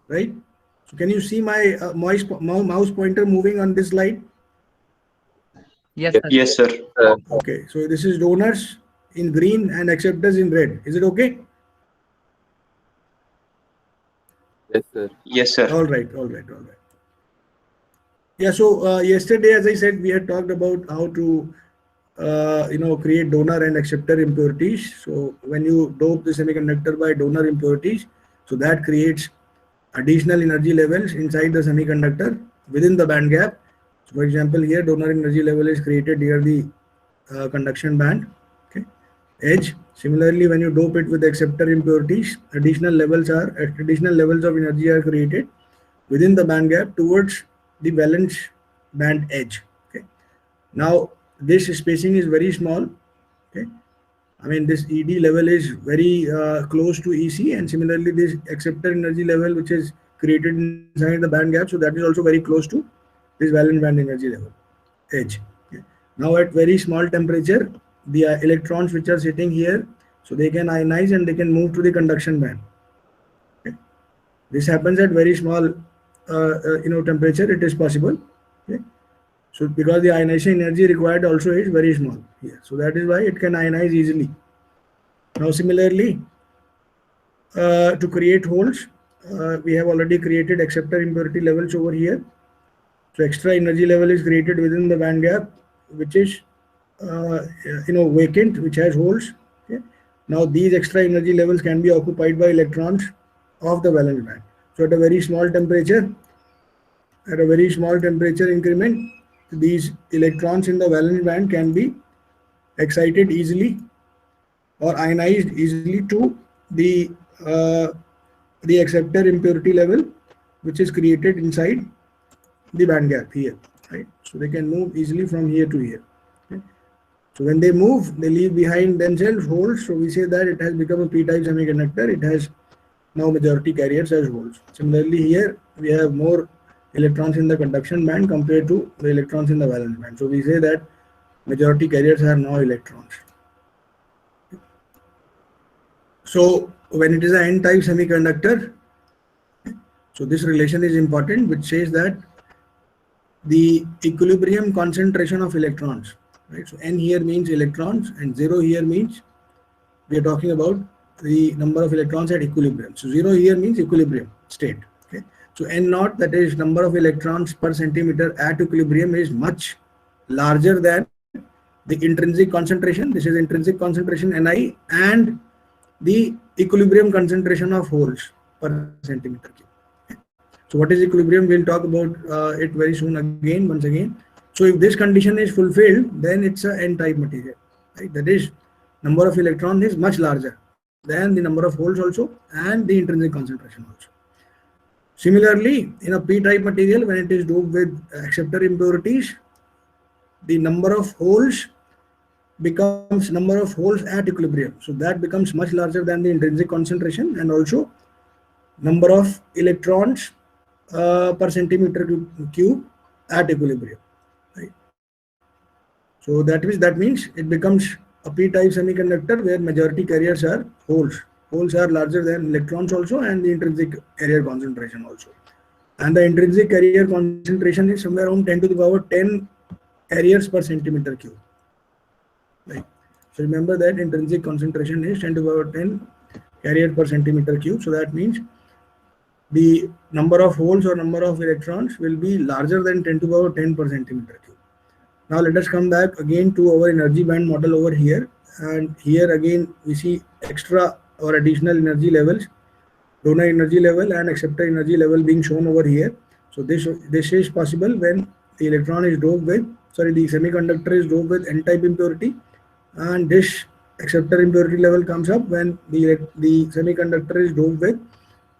right? So can you see my mouse pointer moving on this slide? Yes, sir. Yes, sir. Okay, so this is donors in green and acceptors in red. Is it okay? Yes, sir. Yes, sir. All right, all right, all right. Yeah, so yesterday, as I said, we had talked about how to create donor and acceptor impurities. So when you dope the semiconductor by donor impurities, so that creates additional energy levels inside the semiconductor within the band gap. So for example, here donor energy level is created near the conduction band, okay, edge. Similarly, when you dope it with acceptor impurities, additional levels of energy are created within the band gap towards the valence band edge. Okay. Now this spacing is very small. Okay. I mean, this ED level is very close to EC, and similarly this acceptor energy level which is created inside the band gap, so that is also very close to this valence band energy level edge. Okay. Now at very small temperature, the electrons which are sitting here, so they can ionize and they can move to the conduction band. Okay. This happens at very small temperature. It is possible. Okay. So because the ionization energy required also is very small here, so that is why it can ionize easily. Now similarly, to create holes, we have already created acceptor impurity levels over here. So extra energy level is created within the band gap, which is vacant, which has holes. Okay. Now these extra energy levels can be occupied by electrons of the valence band. So at a very small temperature, increment, these electrons in the valence band can be excited easily or ionized easily to the acceptor impurity level, which is created inside the band gap here, right? So they can move easily from here to here. Okay. So when they move, they leave behind themselves holes. So we say that it has become a p-type semiconductor. It has now majority carriers as holes. Similarly, here we have more electrons in the conduction band compared to the electrons in the valence band. So we say that majority carriers are now electrons. So when it is an n-type semiconductor, so this relation is important, which says that the equilibrium concentration of electrons, right? So n here means electrons and 0 here means we are talking about the number of electrons at equilibrium. So 0 here means equilibrium state. Okay. So n naught, that is number of electrons per centimeter at equilibrium, is much larger than the intrinsic concentration. This is intrinsic concentration Ni, and the equilibrium concentration of holes per centimeter cube. So what is equilibrium? We'll talk about it very soon once again. So if this condition is fulfilled, then it's a n-type material, right? That is, number of electrons is much larger than the number of holes also and the intrinsic concentration also. Similarly, in a p-type material, when it is doped with acceptor impurities, the number of holes becomes number of holes at equilibrium. So that becomes much larger than the intrinsic concentration, and also number of electrons per centimeter cube at equilibrium, right? So that means it becomes a p-type semiconductor where majority carriers are holes. Holes are larger than electrons also, and the intrinsic carrier concentration also. And the intrinsic carrier concentration is somewhere around 10 to the power 10 carriers per centimeter cube, right? So remember that intrinsic concentration is 10 to the power 10 carrier per centimeter cube. So that means the number of holes or number of electrons will be larger than 10 to the power 10 per centimeter cube. Now let us come back again to our energy band model over here, and here again we see extra or additional energy levels, donor energy level and acceptor energy level being shown over here. So this is possible when the electron is doped with, the semiconductor is doped with n-type impurity, and this acceptor impurity level comes up when the semiconductor is doped with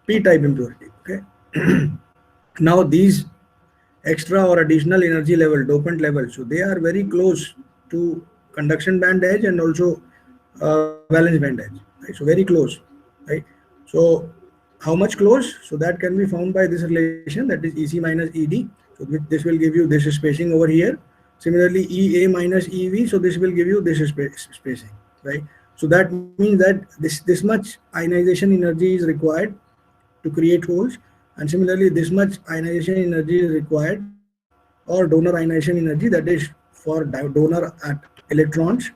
p-type impurity. Okay. Now these extra or additional energy level, dopant level, so they are very close to conduction band edge and also valence band edge, right? So very close, right? So how much close? So that can be found by this relation, that is EC minus ED. So this will give you this spacing over here. Similarly, EA minus EV, so this will give you this spacing, right? So that means that this much ionization energy is required to create holes, and similarly this much ionization energy is required, or donor ionization energy, that is for donor at electrons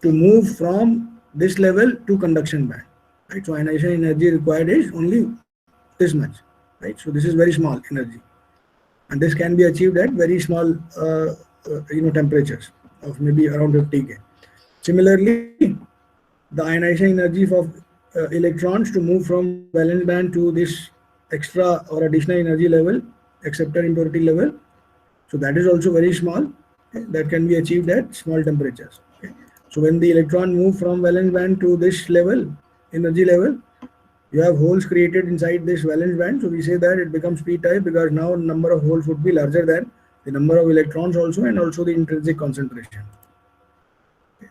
to move from this level to conduction band, right? So ionization energy required is only this much, right? So this is very small energy, and this can be achieved at very small temperatures of maybe around 50 K. Similarly, the ionization energy for electrons to move from valence band to this extra or additional energy level, acceptor impurity level, so that is also very small. Okay? That can be achieved at small temperatures. Okay? So when the electron move from valence band to this level, energy level, you have holes created inside this valence band. So we say that it becomes p-type because now number of holes would be larger than the number of electrons also, and also the intrinsic concentration,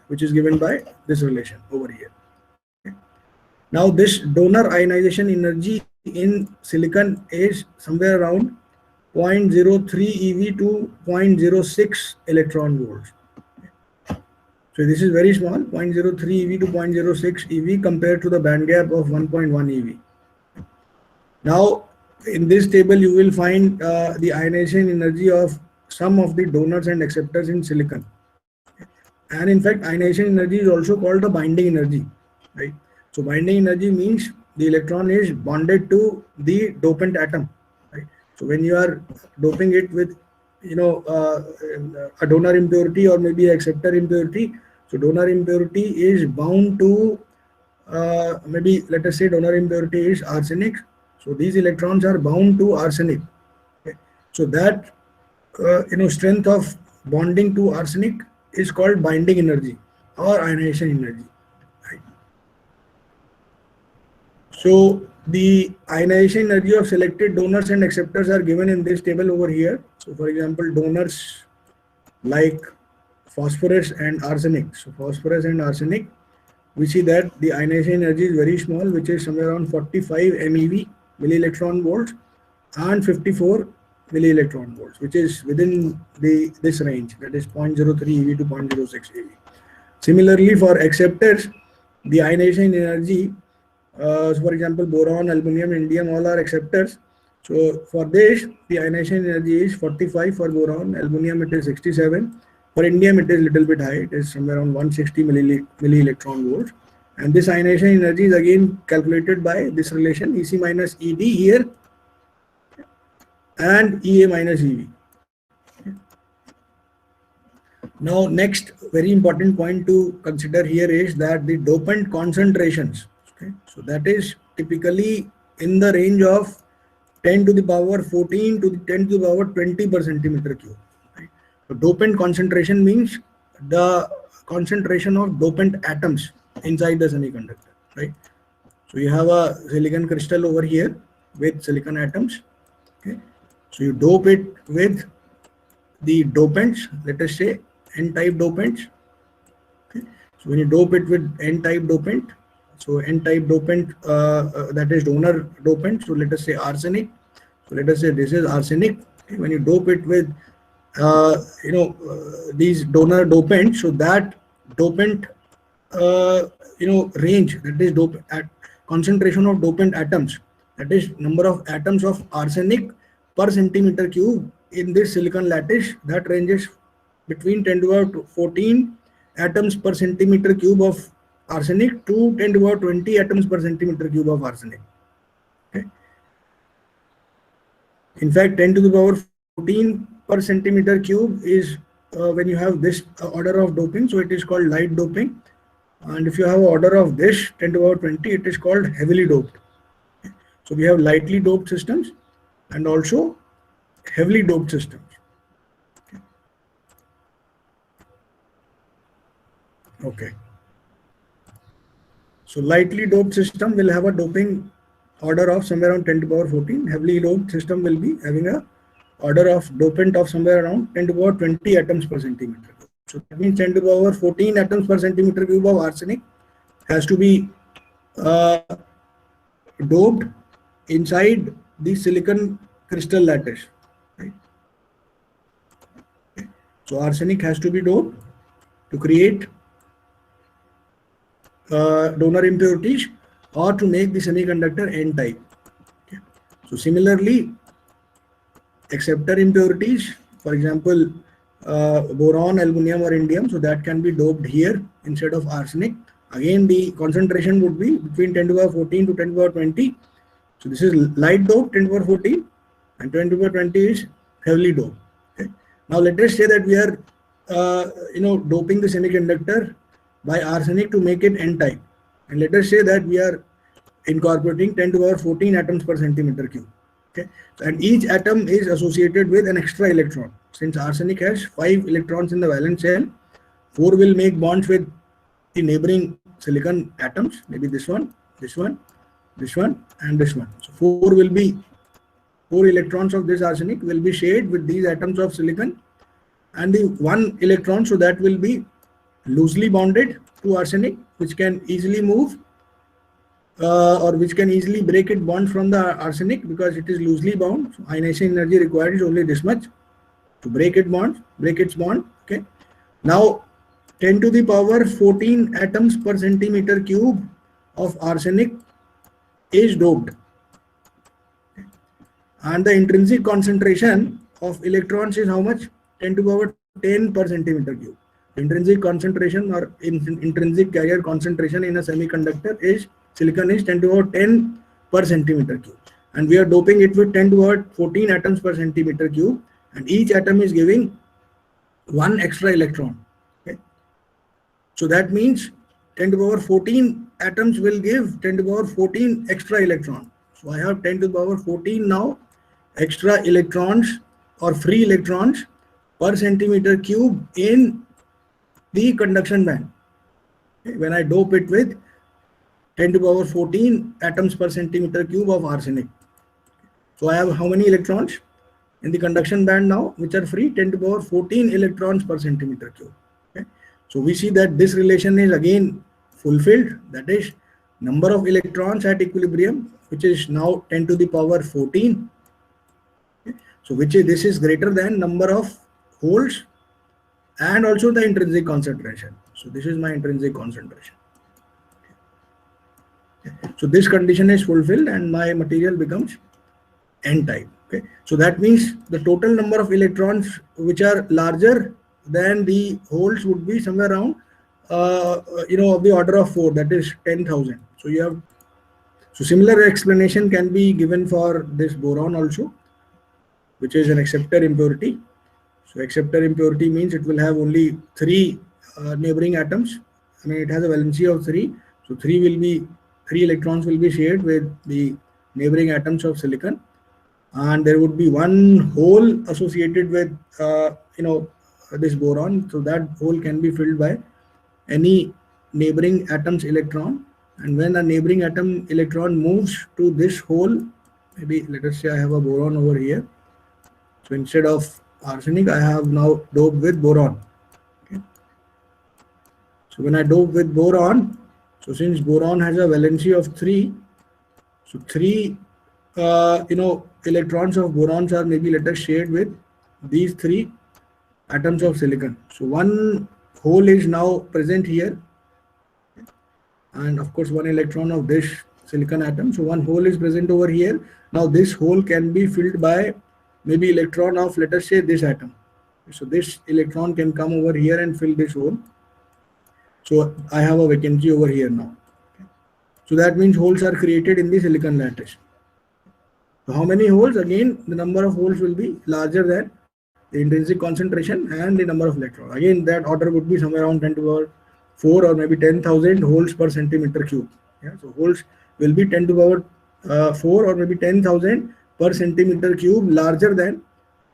which is given by this relation over here. Okay. Now this donor ionization energy in silicon is somewhere around 0.03 eV to 0.06 electron volts. So this is very small, 0.03 eV to 0.06 eV compared to the band gap of 1.1 eV. Now in this table you will find the ionization energy of some of the donors and acceptors in silicon. And in fact, ionization energy is also called the binding energy, right? So binding energy means the electron is bonded to the dopant atom, right? So when you are doping it with, a donor impurity or maybe acceptor impurity, so donor impurity is bound to maybe let us say donor impurity is arsenic. So these electrons are bound to arsenic. Okay? So that strength of bonding to arsenic is called binding energy or ionization energy. Right? So the ionization energy of selected donors and acceptors are given in this table over here. So for example, donors like phosphorus and arsenic. So phosphorus and arsenic, we see that the ionization energy is very small, which is somewhere around 45 MeV, milli electron volts, and 54 milli electron volts, which is within this range, that is 0.03 eV to 0.06 eV. Similarly, for acceptors, the ionization energy, for example, boron, aluminum, indium, all are acceptors. So for this, the ionization energy is 45 for boron, aluminum it is 67. For indium, it is little bit high, it is somewhere around 160 milli electron volts. And this ionization energy is again calculated by this relation EC minus ED here, and EA minus EV. Now next very important point to consider here is that the dopant concentrations, okay, so that is typically in the range of 10 to the power 14 to the 10 to the power 20 per centimeter cube. Right? So dopant concentration means the concentration of dopant atoms inside the semiconductor, right? So you have a silicon crystal over here with silicon atoms. Okay. So you dope it with the dopants, let us say N-type dopants. Okay. So when you dope it with N-type dopant, so N-type dopant, that is donor dopant. So let us say arsenic. So let us say this is arsenic. Okay. When you dope it with, these donor dopants, so that dopant, range, that is dope at concentration of dopant atoms, that is number of atoms of arsenic per centimeter cube in this silicon lattice, that ranges between 10 to the power 14 atoms per centimeter cube of arsenic to 10 to the power 20 atoms per centimeter cube of arsenic. Okay. In fact, 10 to the power 14 per centimeter cube is when you have this order of doping, so it is called light doping. And if you have an order of this 10 to the power 20, it is called heavily doped. So we have lightly doped systems and also heavily doped systems. Okay. So lightly doped system will have a doping order of somewhere around 10 to the power 14. Heavily doped system will be having a order of dopant of somewhere around 10 to the power 20 atoms per centimeter. So that means 10 to the power 14 atoms per centimeter cube of arsenic has to be doped inside the silicon crystal lattice. Right? Okay. So arsenic has to be doped to create donor impurities or to make the semiconductor N-type. Okay. So similarly, acceptor impurities, for example, boron, aluminum or indium, so that can be doped here instead of arsenic. Again, the concentration would be between 10 to the power 14 to 10 to the power 20. So this is light dope 10 to the power 14 and 10 to the power 20 is heavily doped. Okay. Now let us say that we are doping the semiconductor by arsenic to make it n-type, and let us say that we are incorporating 10 to the power 14 atoms per centimeter cube. Okay, and each atom is associated with an extra electron. Since arsenic has 5 electrons in the valence shell, 4 will make bonds with the neighboring silicon atoms, maybe this one, this one, this one, and this one. So 4 electrons of this arsenic will be shared with these atoms of silicon, and the 1 electron, so that will be loosely bonded to arsenic, which can easily move or which can easily break its bond from the arsenic because it is loosely bound. So ionization energy required is only this much to break its bond. Okay. Now 10 to the power 14 atoms per centimeter cube of arsenic is doped, and the intrinsic concentration of electrons is how much? 10 to the power 10 per centimeter cube. Intrinsic concentration or intrinsic carrier concentration in a semiconductor is silicon is 10 to the power 10 per centimeter cube, and we are doping it with 10 to the power 14 atoms per centimeter cube, and each atom is giving 1 extra electron. Okay. So that means 10 to the power 14 atoms will give 10 to the power 14 extra electron. So I have 10 to the power 14 now extra electrons or free electrons per centimeter cube in the conduction band. Okay. When I dope it with 10 to the power 14 atoms per centimeter cube of arsenic. So I have how many electrons in the conduction band now, which are free? 10 to the power 14 electrons per centimeter cube. Okay. So we see that this relation is again fulfilled, that is number of electrons at equilibrium, which is now 10 to the power 14. Okay. So this is greater than number of holes and also the intrinsic concentration. So this is my intrinsic concentration. So this condition is fulfilled and my material becomes n-type. Okay. So that means the total number of electrons which are larger than the holes would be somewhere around of the order of 4, that is 10,000. So similar explanation can be given for this boron also, which is an acceptor impurity. So acceptor impurity means it will have only 3 neighboring atoms. I mean, it has a valency of 3. So 3 electrons will be shared with the neighboring atoms of silicon, and there would be 1 hole associated with this boron. So that hole can be filled by any neighboring atom's electron, and when a neighboring atom electron moves to this hole, maybe let us say I have a boron over here. So instead of arsenic, I have now doped with boron. Okay. So when I dope with boron, so since boron has a valency of 3, so 3 electrons of borons are maybe let us shared with these 3 atoms of silicon. So 1 hole is now present here, and of course 1 electron of this silicon atom. So 1 hole is present over here. Now this hole can be filled by maybe electron of, let us say, this atom. So this electron can come over here and fill this hole. So I have a vacancy over here now. Okay. So that means holes are created in the silicon lattice. So how many holes? Again, the number of holes will be larger than the intrinsic concentration and the number of electrons. Again, that order would be somewhere around 10 to the power 4 or maybe 10,000 holes per centimeter cube. Yeah, so holes will be 10 to the power 4 or maybe 10,000 per centimeter cube larger than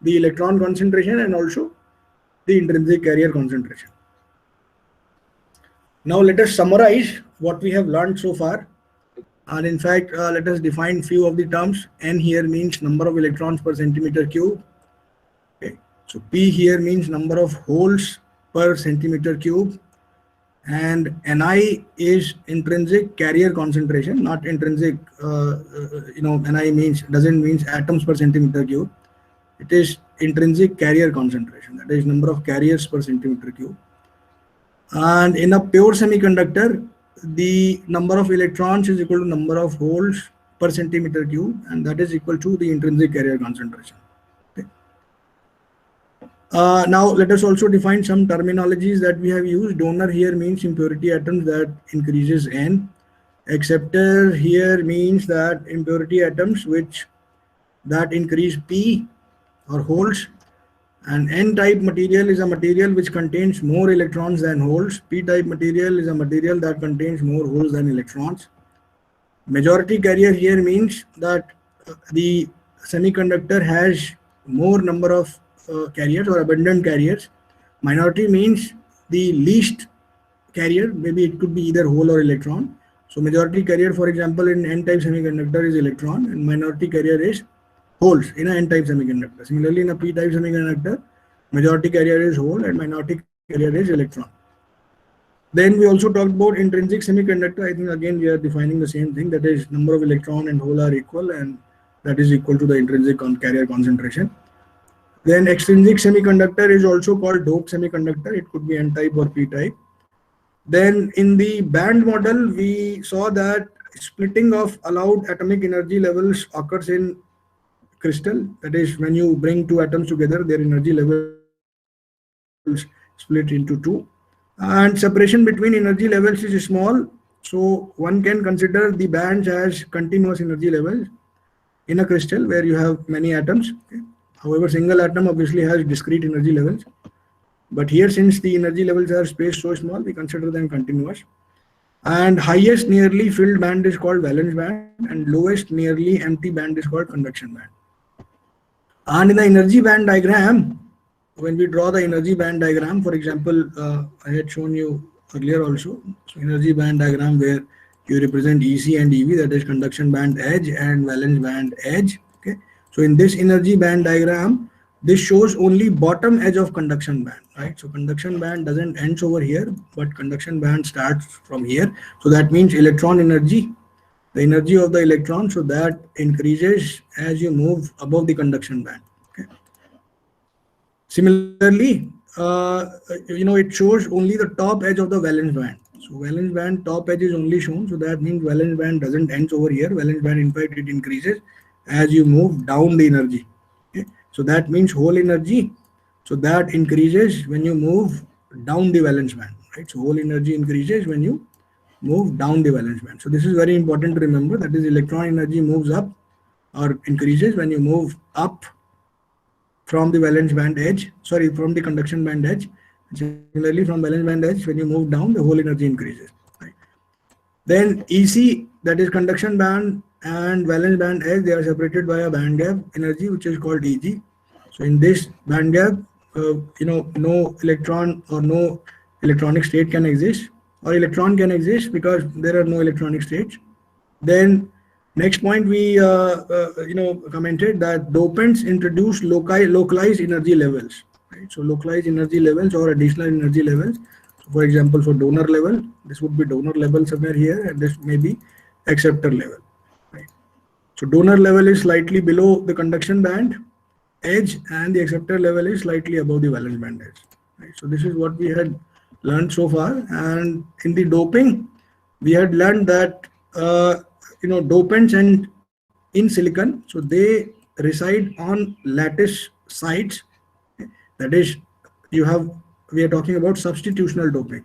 the electron concentration and also the intrinsic carrier concentration. Now let us summarize what we have learned so far, and in fact let us define few of the terms. N here means number of electrons per centimeter cube. Okay. So P here means number of holes per centimeter cube, and Ni is intrinsic carrier concentration, not intrinsic. Ni doesn't mean atoms per centimeter cube. It is intrinsic carrier concentration, that is number of carriers per centimeter cube. And in a pure semiconductor, the number of electrons is equal to number of holes per centimeter cube, and that is equal to the intrinsic carrier concentration. Okay. Now let us also define some terminologies that we have used. Donor here means impurity atoms that increases N. Acceptor here means that impurity atoms that increase P or holes. And N-type material is a material which contains more electrons than holes. P-type material is a material that contains more holes than electrons. Majority carrier here means that the semiconductor has more number of carriers or abundant carriers. Minority means the least carrier, maybe it could be either hole or electron. So majority carrier, for example, in N-type semiconductor is electron, and minority carrier is holes in a N-type semiconductor. Similarly, in a P-type semiconductor, majority carrier is hole and minority carrier is electron. Then we also talked about intrinsic semiconductor. I think again we are defining the same thing, that is number of electron and hole are equal, and that is equal to the intrinsic carrier concentration. Then extrinsic semiconductor is also called doped semiconductor. It could be N-type or P-type. Then in the band model, we saw that splitting of allowed atomic energy levels occurs in crystal. That is, when you bring two atoms together, their energy levels split into two. And separation between energy levels is small. So one can consider the bands as continuous energy levels in a crystal where you have many atoms. Okay. However, single atom obviously has discrete energy levels. But here, since the energy levels are spaced so small, we consider them continuous. And highest nearly filled band is called valence band, and lowest nearly empty band is called conduction band. And in the energy band diagram, when we draw the energy band diagram, for example, I had shown you earlier also, so energy band diagram where you represent EC and EV, that is conduction band edge and valence band edge. Okay. So in this energy band diagram, this shows only bottom edge of conduction band, right? So conduction band doesn't end over here, but conduction band starts from here. So that means electron energy, the energy of the electron, so that increases as you move above the conduction band. Okay. Similarly, it shows only the top edge of the valence band. So valence band top edge is only shown, so that means valence band doesn't end over here. Valence band, in fact, it increases as you move down the energy. Okay. So that means whole energy, so that increases when you move down the valence band, right? So whole energy increases when you move down the valence band. So this is very important to remember, that is electron energy moves up or increases when you move up from the valence band edge, from the conduction band edge. Similarly, from valence band edge, when you move down, the whole energy increases. Right? Then EC, that is conduction band and valence band edge, they are separated by a band gap energy which is called EG. So in this band gap, no electron or no electronic state can exist, or electron can exist because there are no electronic states. Then next point, we commented that dopants introduce localized energy levels, right? So localized energy levels or additional energy levels. So for example, for donor level, this would be donor level somewhere here, and this may be acceptor level. So donor level is slightly below the conduction band edge, and the acceptor level is slightly above the valence band edge. Right? So this is what we had learned so far. And in the doping, we had learned that dopants and in silicon, so they reside on lattice sites. That is, we are talking about substitutional doping.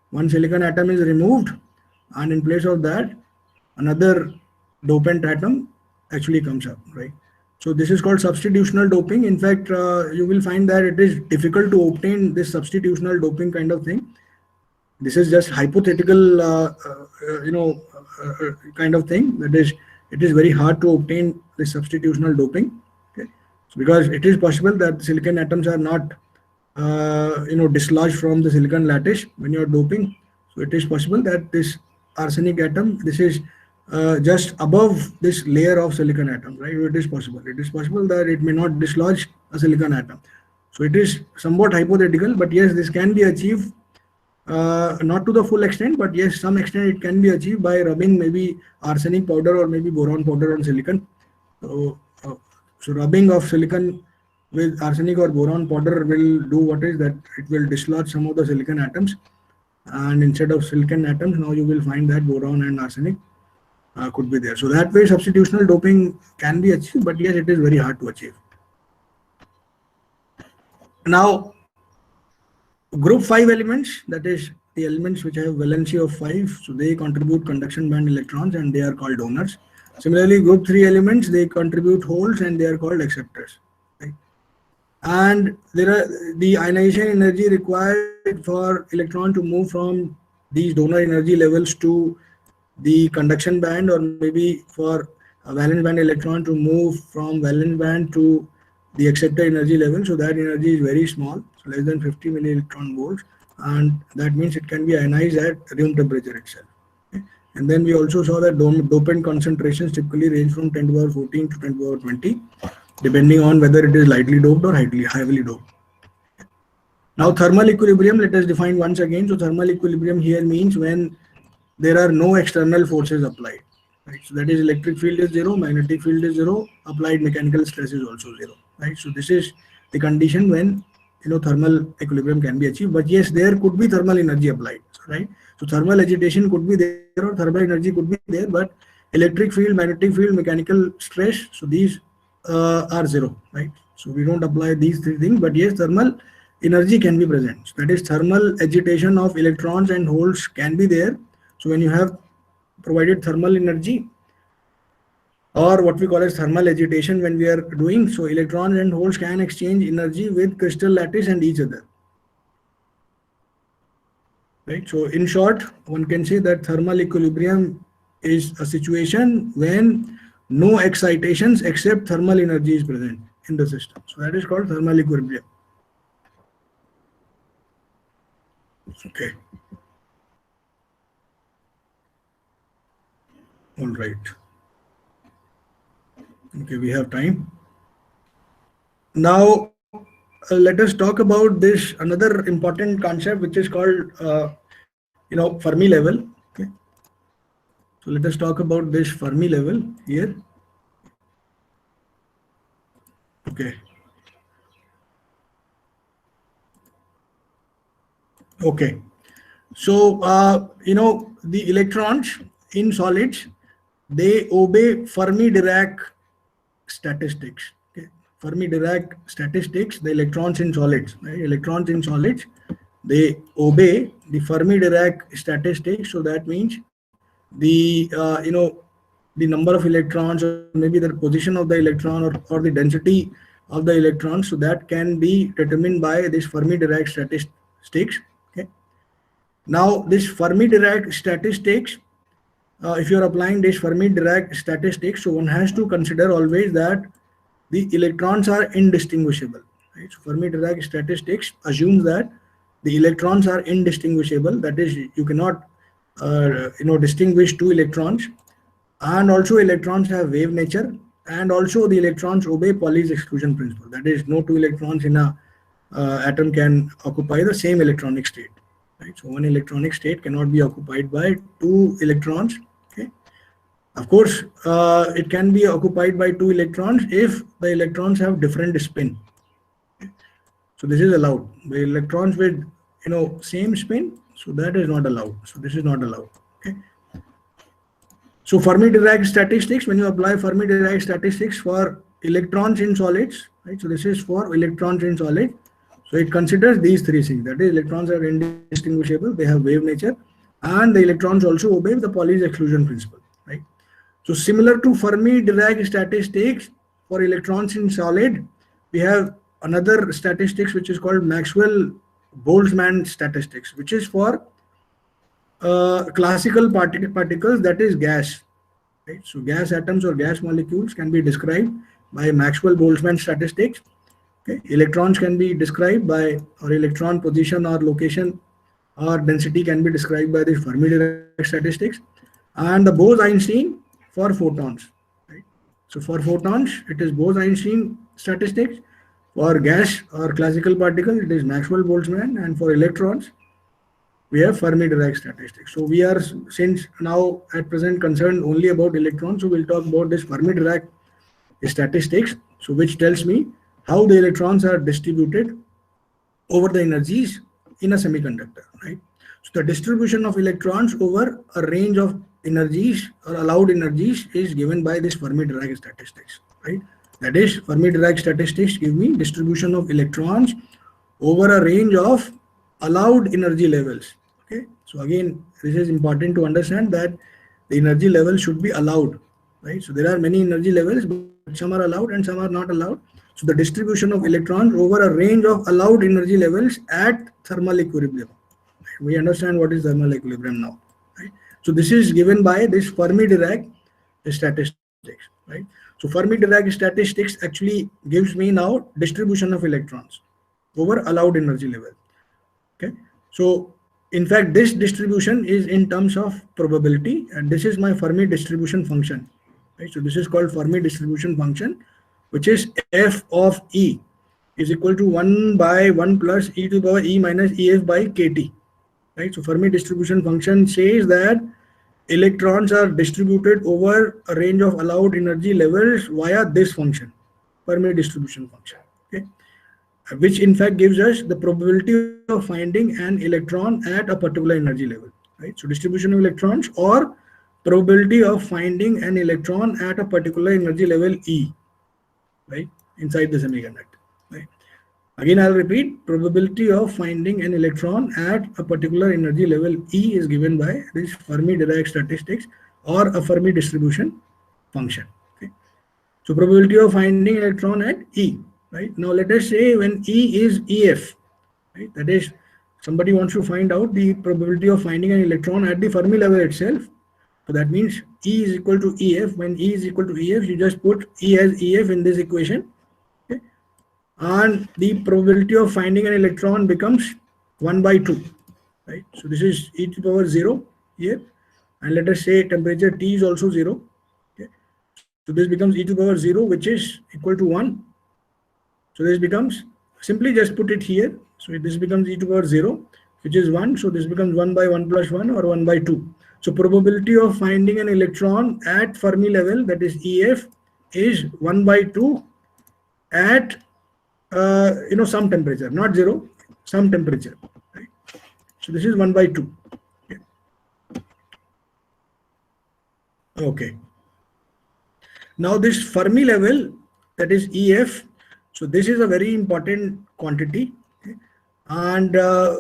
One silicon atom is removed, and in place of that, another dopant atom actually comes up, right? So this is called substitutional doping. In fact, you will find that it is difficult to obtain this substitutional doping kind of thing. This is just hypothetical, kind of thing. That is, it is very hard to obtain this substitutional doping. Okay? So because it is possible that the silicon atoms are not, dislodged from the silicon lattice when you are doping. So it is possible that this arsenic atom, this is just above this layer of silicon atom, right? It is possible. It is possible that it may not dislodge a silicon atom. So it is somewhat hypothetical, but yes, this can be achieved, not to the full extent, but yes, some extent it can be achieved by rubbing maybe arsenic powder or maybe boron powder on silicon. So rubbing of silicon with arsenic or boron powder will do what is that it will dislodge some of the silicon atoms, and instead of silicon atoms, now you will find that boron and arsenic. could be there. So that way substitutional doping can be achieved, but yes, it is very hard to achieve. Now, group 5 elements, that is the elements which have valency of 5, so they contribute conduction band electrons and they are called donors. Similarly, group 3 elements, they contribute holes and they are called acceptors. Right? And there are the ionization energy required for electron to move from these donor energy levels to the conduction band, or maybe for a valence band electron to move from valence band to the acceptor energy level. So that energy is very small, so less than 50 millielectron volts, and that means it can be ionized at room temperature itself. Okay? And then we also saw that dopant concentrations typically range from 10 to the power 14 to 10 to the power 20, depending on whether it is lightly doped or heavily doped. Now, thermal equilibrium, let us define once again. So thermal equilibrium here means when there are no external forces applied. Right? So that is electric field is 0, magnetic field is 0, applied mechanical stress is also 0. Right? So this is the condition when thermal equilibrium can be achieved. But yes, there could be thermal energy applied. Right? So thermal agitation could be there or thermal energy could be there, but electric field, magnetic field, mechanical stress, so these are 0. Right? So we don't apply these three things, but yes, thermal energy can be present. So that is thermal agitation of electrons and holes can be there. So when you have provided thermal energy, or what we call as thermal agitation when we are doing, so electrons and holes can exchange energy with crystal lattice and each other. Right? So in short, one can say that thermal equilibrium is a situation when no excitations except thermal energy is present in the system. So that is called thermal equilibrium. Okay. All right. Okay, we have time. Now, let us talk about this another important concept which is called, Fermi level. Okay. So let us talk about this Fermi level here. Okay. Okay. So, the electrons in solids, they obey Fermi-Dirac statistics. Okay. Fermi-Dirac statistics, the electrons in solids, right? Electrons in solids, they obey the Fermi-Dirac statistics. So that means the the number of electrons, or maybe the position of the electron, or the density of the electrons. So that can be determined by this Fermi-Dirac statistics. Okay. Now this Fermi-Dirac statistics, if you are applying this Fermi-Dirac statistics, so one has to consider always that the electrons are indistinguishable. Right? So Fermi-Dirac statistics assumes that the electrons are indistinguishable. That is, you cannot distinguish two electrons, and also electrons have wave nature, and also the electrons obey Pauli's exclusion principle. That is, no two electrons in a atom can occupy the same electronic state. Right? So one electronic state cannot be occupied by two electrons. Okay. Of course, it can be occupied by two electrons if the electrons have different spin. Okay. So this is allowed. The electrons with same spin, so that is not allowed. So this is not allowed. Okay. So Fermi-Dirac statistics, when you apply Fermi-Dirac statistics for electrons in solids, right? So this is for electrons in solid. So it considers these three things. That is, electrons are indistinguishable, they have wave nature, and the electrons also obey the Pauli's exclusion principle. Right? So similar to Fermi-Dirac statistics for electrons in solid, we have another statistics which is called Maxwell-Boltzmann statistics, which is for classical particles, that is gas. Right? So gas atoms or gas molecules can be described by Maxwell-Boltzmann statistics. Okay. Electrons can be described by, or electron position or location or density can be described by the Fermi-Dirac statistics, and the Bose-Einstein for photons. Right? So for photons, it is Bose-Einstein statistics. For gas or classical particle, it is Maxwell-Boltzmann, and for electrons, we have Fermi-Dirac statistics. So we are, since now at present, concerned only about electrons, so we'll talk about this Fermi-Dirac statistics, so which tells me how the electrons are distributed over the energies in a semiconductor. Right? So the distribution of electrons over a range of energies or allowed energies is given by this Fermi-Dirac statistics, right? That is, Fermi-Dirac statistics give me distribution of electrons over a range of allowed energy levels. Okay, so again, this is important to understand that the energy level should be allowed, right? So there are many energy levels, but some are allowed and some are not allowed. So the distribution of electrons over a range of allowed energy levels at thermal equilibrium. We understand what is thermal equilibrium now, right? So this is given by this Fermi-Dirac statistics, right? So Fermi-Dirac statistics actually gives me now distribution of electrons over allowed energy level. Okay, so in fact this distribution is in terms of probability, and this is my Fermi distribution function, right? So this is called Fermi distribution function, which is f of E is equal to 1 by 1 plus e to the power e minus ef by kt, right? So Fermi distribution function says that electrons are distributed over a range of allowed energy levels via this function, Fermi distribution function, okay, which in fact gives us the probability of finding an electron at a particular energy level, right? So distribution of electrons or probability of finding an electron at a particular energy level E, right, inside the semiconductor, right? Again, I'll repeat, probability of finding an electron at a particular energy level E is given by this Fermi-Dirac statistics or a Fermi distribution function. Okay, so probability of finding electron at E, right? Now let us say when E is EF, right? That is, somebody wants to find out the probability of finding an electron at the Fermi level itself. So that means E is equal to EF. When E is equal to EF, you just put E as EF in this equation, okay? And the probability of finding an electron becomes 1 by 2, right? So this is e to the power 0 here, and let us say temperature T is also 0. Okay, so this becomes e to the power 0, which is equal to 1. So this becomes, simply just put it here. So this becomes e to the power 0, which is 1. So this becomes 1 by 1 plus 1 or 1 by 2. So probability of finding an electron at Fermi level, that is EF, is 1 by 2 at some temperature, not 0, some temperature, right? So this is 1 by 2. Okay. Now this Fermi level, that is EF, so this is a very important quantity, okay? And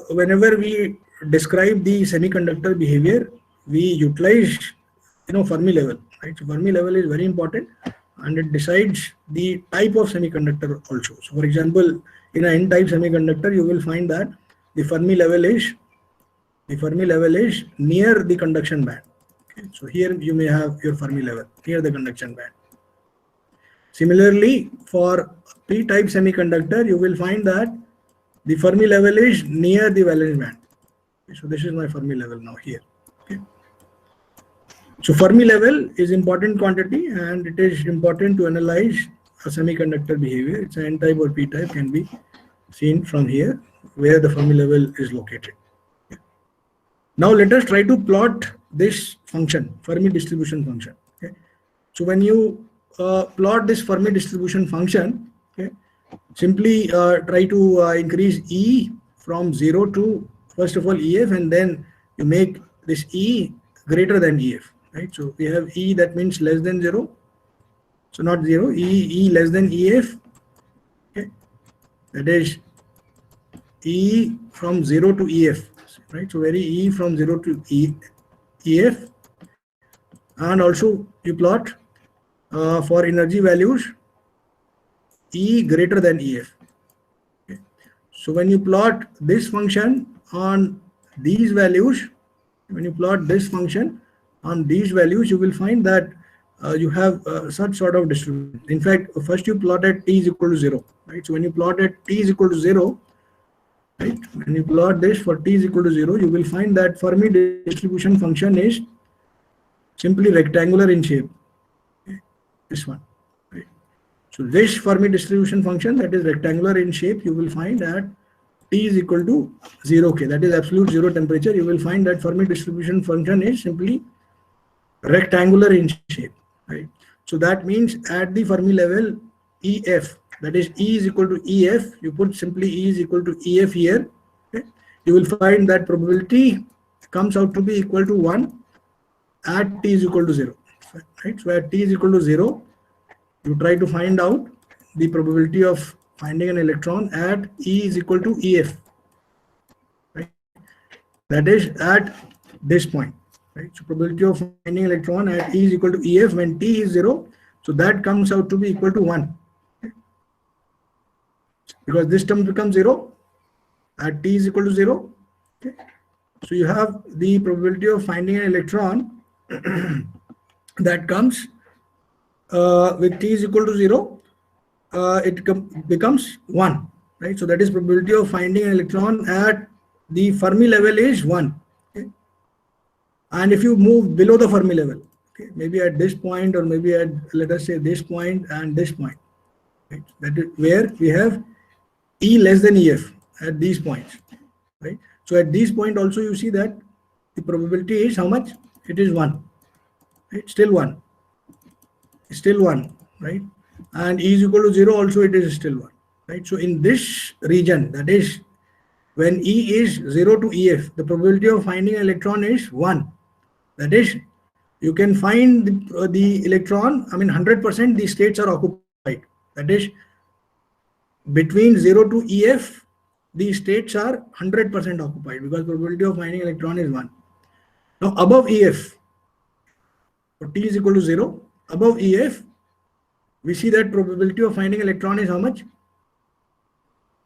whenever we describe the semiconductor behavior, we utilize Fermi level, right? So Fermi level is very important, and it decides the type of semiconductor also. So for example, in an N-type semiconductor, you will find that the Fermi level is near the conduction band. Okay? So here you may have your Fermi level near the conduction band. Similarly, for P-type semiconductor, you will find that the Fermi level is near the valence band. Okay? So this is my Fermi level now here. Okay? So Fermi level is important quantity, and it is important to analyze a semiconductor behavior. It's an N-type or P-type, can be seen from here where the Fermi level is located. Okay. Now let us try to plot this function, Fermi distribution function. Okay. So when you plot this Fermi distribution function, okay, simply try to increase E from 0 to, first of all, EF, and then you make this E greater than EF. Right, so we have E, that means less than 0. So not 0, E less than EF. Okay, that is E from 0 to EF. Right, so very E from 0 to EF, and also you plot for energy values E greater than EF. Okay. So when you plot this function on these values, when you plot this function on these values, you will find that you have such sort of distribution. In fact, first you plot at T is equal to 0, right? So when you plot at T is equal to 0, right? When you plot this for T is equal to 0, you will find that Fermi distribution function is simply rectangular in shape. Okay? This one, right? So this Fermi distribution function that is rectangular in shape, you will find that T is equal to 0 K, that is absolute 0 temperature. You will find that Fermi distribution function is simply rectangular in shape, right? So that means at the Fermi level EF, that is E is equal to EF, you put simply E is equal to EF here, okay? You will find that probability comes out to be equal to 1 at t is equal to 0. Right? So at t is equal to 0, you try to find out the probability of finding an electron at E is equal to EF. Right? That is at this point. Right? So probability of finding electron at E is equal to EF when t is 0. So that comes out to be equal to 1. Because this term becomes 0 at t is equal to 0. Okay. So you have the probability of finding an electron that comes with t is equal to 0, it becomes 1, right? So that is probability of finding an electron at the Fermi level is 1. Okay? And if you move below the Fermi level, okay, maybe at this point or maybe at, let us say, this point and this point, right? That is where we have E less than EF at these points, right? So at these point also you see that the probability is how much? It is 1, right? Still 1. Still 1, right? And E is equal to 0 also it is still 1, right? So in this region, that is when E is 0 to EF, the probability of finding an electron is 1. That is, you can find the electron, I mean 100% the states are occupied. That is, between 0 to EF, the states are 100% occupied because probability of finding electron is 1. Now above EF, for t is equal to 0, above EF, we see that probability of finding electron is how much?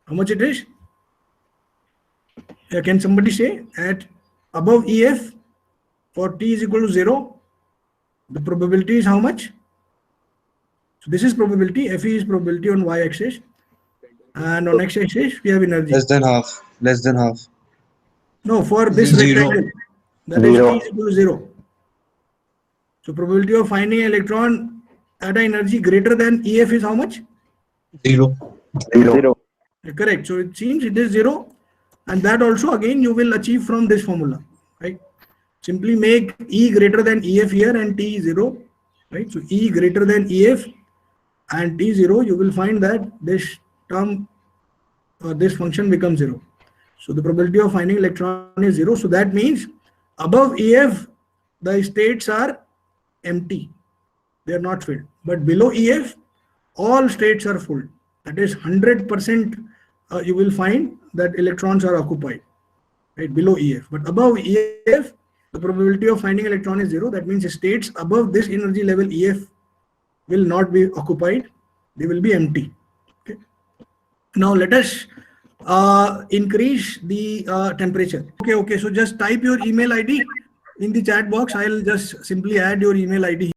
How much it is? Can somebody say at above EF for t is equal to 0, the probability is how much? So this is probability, Fe is probability on y-axis, and on x-axis we have energy. Less than half. Less than half. No, for this 0. rectangle, that is t is equal to 0. So probability of finding an electron at an energy greater than EF is how much? 0. Correct. So it seems it is 0, and that also again you will achieve from this formula, right? Simply make E greater than EF here and T 0, right? So E greater than EF and T 0, you will find that this term or this function becomes 0. So the probability of finding electron is 0. So that means above EF the states are empty, they are not filled, but below EF all states are full. That is 100% you will find that electrons are occupied, right, below EF. But above EF the probability of finding electron is 0. That means states above this energy level EF will not be occupied, they will be empty. Okay. Now let us increase the temperature. Okay, so just type your email ID in the chat box. I'll just simply add your email ID.